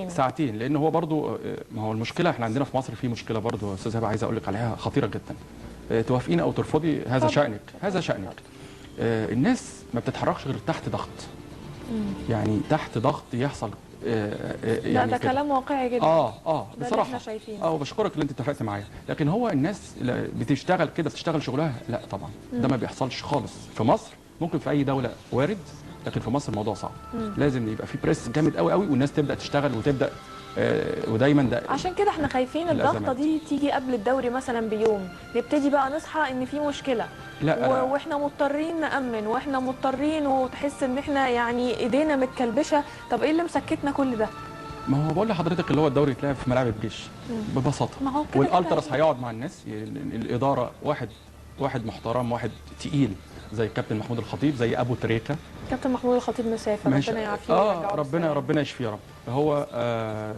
ساعتين، لان هو برضو ما هو المشكله احنا عندنا في مصر في مشكله برضو يا استاذ هبه، عايز اقول لك عليها خطيره جدا. توافقين او ترفضي هذا شأنك، هذا شأنك. الناس ما بتتحركش غير تحت ضغط. يعني تحت ضغط يحصل يعني ده كلام واقعي جدا. بصراحه احنا شايفينه. وبشكرك ان انت اتفقت معايا، لكن هو الناس بتشتغل كده، بتشتغل شغلها، لا طبعا ده ما بيحصلش خالص في مصر. ممكن في اي دوله وارد، لكن في مصر الموضوع صعب. لازم يبقى في بريس جامد قوي قوي، والناس تبدا تشتغل وتبدا ودايما ده. عشان كده احنا خايفين الضغطه دي تيجي قبل الدوري مثلا بيوم، نبتدي بقى نصحى ان في مشكله. لا واحنا مضطرين نأمن، واحنا مضطرين، وتحس ان احنا يعني ايدينا متكلبشه. طب ايه اللي مسكتنا كل ده؟ ما هو بقول لحضرتك اللي هو الدوري يتلعب في ملاعب الجيش ببساطه. ما هو كده والالتراس هيقعد مع الناس، الاداره واحد محترم، واحد تقيل زي الكابتن محمود الخطيب، زي ابو تريكه. كابتن محمود الخطيب مسافر، ربنا يعافيه. ربنا يشفيه يا رب. هو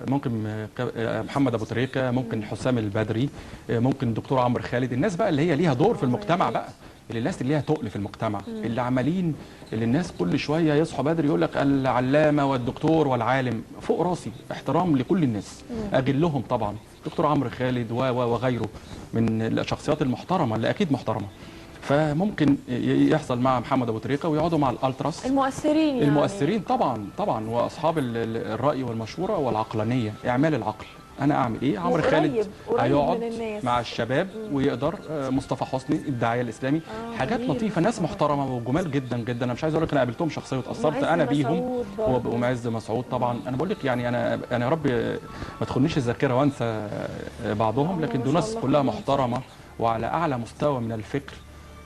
ممكن محمد ابو تريكه، ممكن حسام البدري، ممكن الدكتور عمرو خالد. الناس بقى اللي هي ليها دور في المجتمع بقى، اللي الناس اللي ليها تقل في المجتمع، اللي عمالين، اللي الناس كل شويه يصحوا بدري يقول لك العلامه والدكتور والعالم. فوق راسي، احترام لكل الناس، اجلهم طبعا. دكتور عمرو خالد وغيره من الشخصيات المحترمه اللي اكيد محترمه. فممكن يحصل مع محمد ابو تريكه ويقعدوا مع الالتراس المؤثرين، يعني المؤثرين طبعا واصحاب الراي والمشوره والعقلانيه، اعمال العقل. انا اعمل ايه؟ عمرو خالد هيقعد مع الشباب ويقدر، مصطفى حسني الداعيه الاسلامي، حاجات لطيفه، ناس محترمه وجمال جدا جدا. انا مش عايز اقول لك انا قابلتهم شخصيا واتاثرت انا بيهم، ومعز مسعود طبعا. انا بقول لك يعني انا يا رب ما تخونيش الذاكره وانسى بعضهم، لكن دول ناس كلها محترمه وعلى اعلى مستوى من الفكر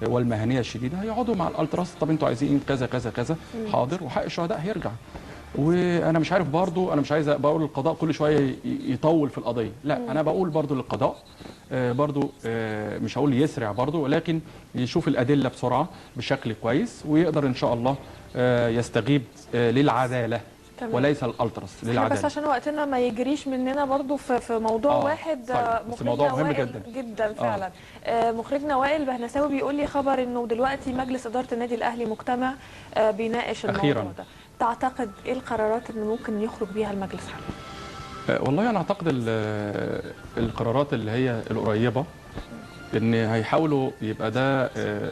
والمهنيه الشديده. هيقعدوا مع الالتراس، طب انتوا عايزين كذا كذا كذا، حاضر، وحق الشهداء هيرجع. وانا مش عارف برضو، انا مش عايز بقول القضاء كل شويه يطول في القضيه، لا انا بقول برضو للقضاء برضو مش هقول يسرع برضو، ولكن يشوف الادله بسرعه بشكل كويس، ويقدر ان شاء الله يستجيب للعداله وليس الالتراس، للعداله. بس عشان وقتنا ما يجريش مننا برضو في موضوع واحد. موضوع مهم جدا فعلا. مخرجنا وائل بهنساوي بيقول لي خبر انه دلوقتي مجلس اداره النادي الاهلي مجتمع بيناقش الموضوع ده. تعتقد ايه القرارات اللي ممكن يخرج بيها المجلس حاليا؟ والله انا اعتقد القرارات اللي هي القريبه ان هيحاولوا يبقى ده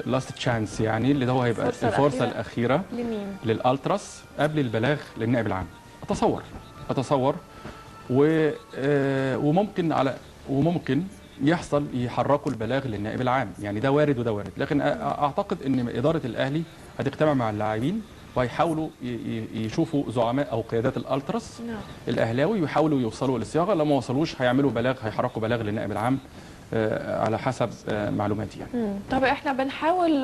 لاست تشانس، يعني اللي هو هيبقى الفرصه الاخيره لمين؟ للالتراس قبل البلاغ للنائب العام. اتصور وممكن يحصل يحركوا البلاغ للنائب العام، يعني ده وارد وده وارد. لكن اعتقد ان اداره الاهلي هتجتمع مع اللاعبين وهيحاولوا يشوفوا زعماء او قيادات الالتراس الاهلاوي ويحاولوا يوصلوا للصياغه. لو ما وصلوش هيعملوا بلاغ، هيحركوا بلاغ للنائب العام على حسب معلوماتي يعني. طب احنا بنحاول